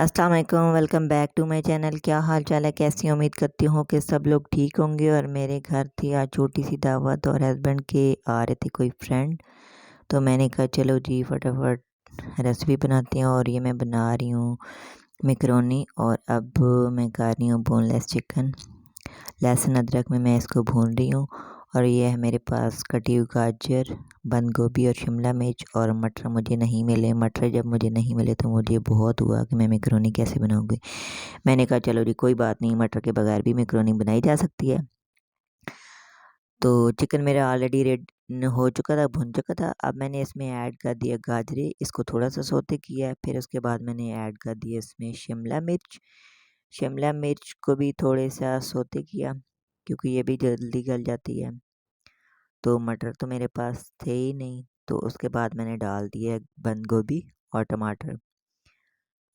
अस्सलाम वालेकुम, welcome back to my channel. क्या हाल चाल है, कैसी हैं? उम्मीद करती हूँ कि सब लोग ठीक होंगे। और मेरे घर थी आज छोटी सी दावत और हस्बैंड के आ रहे थे कोई फ्रेंड, तो मैंने कहा चलो जी फटाफट रेसिपी बनाती हैं। और ये मैं बना रही हूँ मैकरोनी। और अब मैं कर रही हूँ बोनलेस चिकन। लहसुन अदरक में मैं इसको भून रही हूँ। और ये है मेरे पास कटी हुई गाजर, बंद गोभी और शिमला मिर्च। और मटर मुझे नहीं मिले। मटर जब मुझे नहीं मिले तो मुझे बहुत हुआ कि मैं मैकरोनी कैसे बनाऊँगी। मैंने कहा चलो जी कोई बात नहीं, मटर के बगैर भी मैकरोनी बनाई जा सकती है। तो चिकन मेरा ऑलरेडी रेड हो चुका था, भुन चुका था। अब मैंने इसमें ऐड कर दिया गाजरे, इसको थोड़ा सा सौते किया। फिर उसके बाद मैंने ऐड कर दिया इसमें शिमला मिर्च। शिमला मिर्च को भी थोड़े सा सौते किया क्योंकि ये भी जल्दी गल जाती है। तो मटर तो मेरे पास थे ही नहीं, तो उसके बाद मैंने डाल दिया बंद गोभी और टमाटर,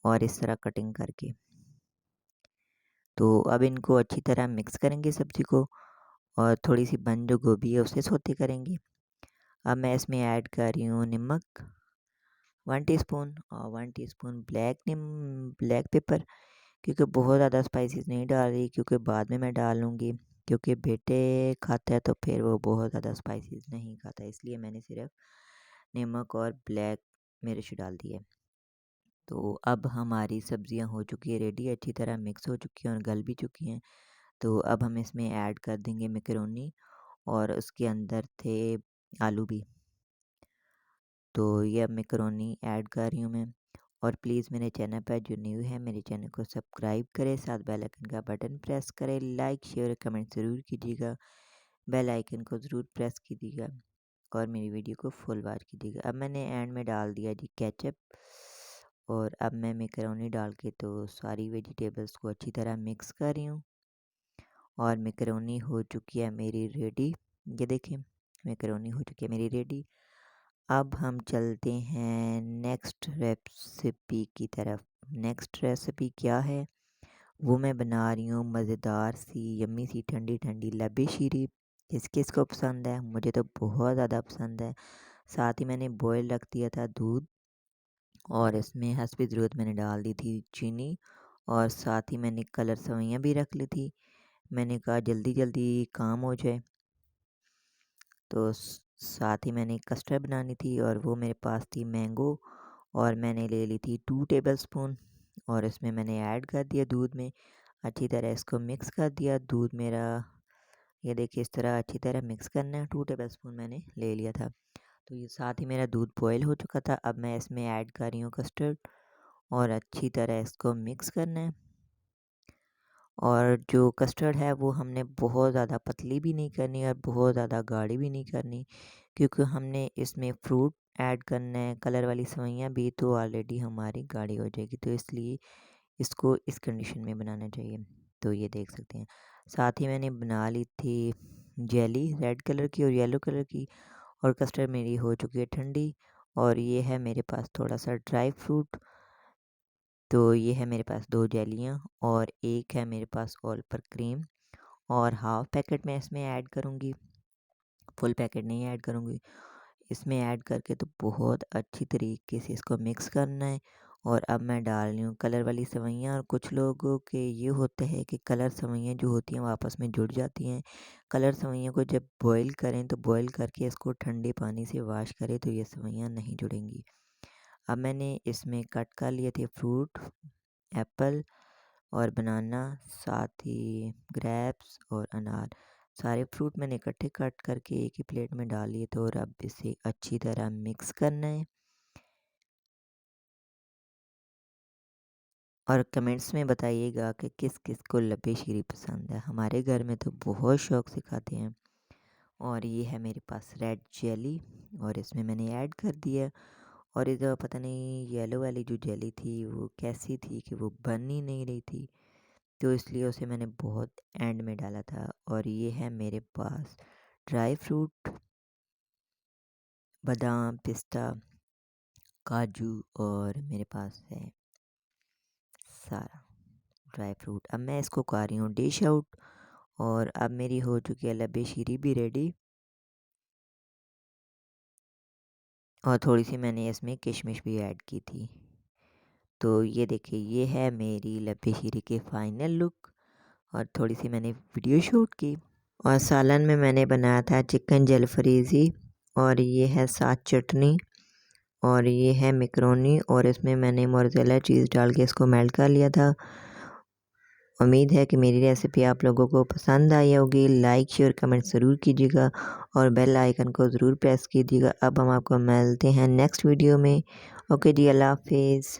और इस तरह कटिंग करके। तो अब इनको अच्छी तरह मिक्स करेंगे सब्ज़ी को, और थोड़ी सी बंद जो गोभी है उसे सौते करेंगे। अब मैं इसमें ऐड कर रही हूँ नमक 1 टीस्पून, और 1 टीस्पून ब्लैक पेपर। क्योंकि बहुत ज़्यादा स्पाइसेस नहीं डाल रही, क्योंकि बाद में मैं डाल लूँगी। क्योंकि बेटे खाता है तो फिर वो बहुत ज़्यादा स्पाइसेस नहीं खाता, इसलिए मैंने सिर्फ नमक और ब्लैक मिर्च डाल दी है। तो अब हमारी सब्जियां हो चुकी है रेडी, अच्छी तरह मिक्स हो चुकी हैं और गल भी चुकी हैं। तो अब हम इसमें ऐड कर देंगे मैकरोनी, और उसके अंदर थे आलू भी। तो ये अब मैकरोनी ऐड कर रही हूँ मैं। और प्लीज़ मेरे चैनल पर जो न्यू है मेरे चैनल को सब्सक्राइब करें, साथ बेल आइकन का बटन प्रेस करें, लाइक शेयर कमेंट ज़रूर कीजिएगा, बेल आइकन को ज़रूर प्रेस कीजिएगा, और मेरी वीडियो को फुल वॉच कीजिएगा। अब मैंने एंड में डाल दिया जी केचप। और अब मैं मैकरोनी डाल के तो सारी वेजिटेबल्स को अच्छी तरह मिक्स कर रही हूँ, और मैकरोनी हो चुकी है मेरी रेडी। ये देखें, मैकरोनी हो चुकी है मेरी रेडी। अब हम चलते हैं नेक्स्ट रेसिपी की तरफ। नेक्स्ट रेसिपी क्या है वो मैं बना रही हूँ, मज़ेदार सी यम्मी सी ठंडी ठंडी लबे शीरी। किस किस को पसंद है? मुझे तो बहुत ज़्यादा पसंद है। साथ ही मैंने बॉयल रख दिया था दूध, और इसमें हस्बी ज़रूरत मैंने डाल दी थी चीनी, और साथ ही मैंने कलर सेवइयाँ भी रख ली थी। मैंने कहा जल्दी जल्दी काम हो जाए, तो साथ ही मैंने कस्टर्ड बनानी थी, और वो मेरे पास थी मैंगो। और मैंने ले ली थी 2 टेबलस्पून, और इसमें मैंने ऐड कर दिया दूध में। अच्छी तरह इसको मिक्स कर दिया। दूध मेरा ये देखिए इस तरह अच्छी तरह मिक्स करना है। 2 टेबलस्पून मैंने ले लिया था। तो ये साथ ही मेरा दूध बॉयल हो चुका था। अब मैं इसमें ऐड कर रही हूँ कस्टर्ड, और अच्छी तरह इसको मिक्स करना है। और जो कस्टर्ड है वो हमने बहुत ज़्यादा पतली भी नहीं करनी और बहुत ज़्यादा गाढ़ी भी नहीं करनी, क्योंकि हमने इसमें फ्रूट ऐड करना है। कलर वाली सेवइयाँ भी तो ऑलरेडी हमारी गाढ़ी हो जाएगी, तो इसलिए इसको इस कंडीशन में बनाना चाहिए। तो ये देख सकते हैं। साथ ही मैंने बना ली थी जेली रेड कलर की और येलो कलर की, और कस्टर्ड मेरी हो चुकी है ठंडी। और ये है मेरे पास थोड़ा सा ड्राई फ्रूट। तो ये है मेरे पास 2 जेलियाँ, और एक है मेरे पास ऑल पर क्रीम, और हाफ़ पैकेट मैं इसमें ऐड करूँगी, फुल पैकेट नहीं ऐड करूँगी। इसमें ऐड करके तो बहुत अच्छी तरीके से इसको मिक्स करना है। और अब मैं डाल रही हूँ कलर वाली सेवइयाँ। और कुछ लोगों के ये होते हैं कि कलर सेवइयाँ जो होती हैं वो आपस में जुड़ जाती हैं। कलर सेवइयों को जब बॉईल करें तो बॉईल करके इसको ठंडे पानी से वॉश करें, तो ये सेवइयाँ नहीं जुड़ेंगी। अब मैंने इसमें कट कर लिए थे फ्रूट, एप्पल और बनाना, साथ ही ग्रेप्स और अनार। सारे फ्रूट मैंने इकट्ठे कट करके एक ही प्लेट में डाल लिए थे, और अब इसे अच्छी तरह मिक्स करना है। और कमेंट्स में बताइएगा कि किस किस को लबे शीरी पसंद है। हमारे घर में तो बहुत शौक से खाते हैं। और ये है मेरे पास रेड जेली, और इसमें मैंने ऐड कर दिया। और इधर पता नहीं येलो वाली जो जेली थी वो कैसी थी कि वो बन ही नहीं रही थी, तो इसलिए उसे मैंने बहुत एंड में डाला था। और ये है मेरे पास ड्राई फ्रूट, बादाम, पिस्ता, काजू, और मेरे पास है सारा ड्राई फ्रूट। अब मैं इसको कर रही हूँ डिश आउट, और अब मेरी हो चुकी है लबे शीरी भी रेडी। और थोड़ी सी मैंने इसमें किशमिश भी ऐड की थी। तो ये देखिए, ये है मेरी लब्बी शीरी की फ़ाइनल लुक। और थोड़ी सी मैंने वीडियो शूट की। और सालन में मैंने बनाया था चिकन जलफरीज़ी, और ये है साथ चटनी, और ये है मैकरोनी, और इसमें मैंने मोज़रेला चीज़ डाल के इसको मेल्ट कर लिया था। उम्मीद है कि मेरी रेसिपी आप लोगों को पसंद आई होगी। लाइक शेयर कमेंट ज़रूर कीजिएगा और बेल आइकन को ज़रूर प्रेस कीजिएगा। अब हम आपको मिलते हैं नेक्स्ट वीडियो में। ओके जी, अल्लाह हाफिज़।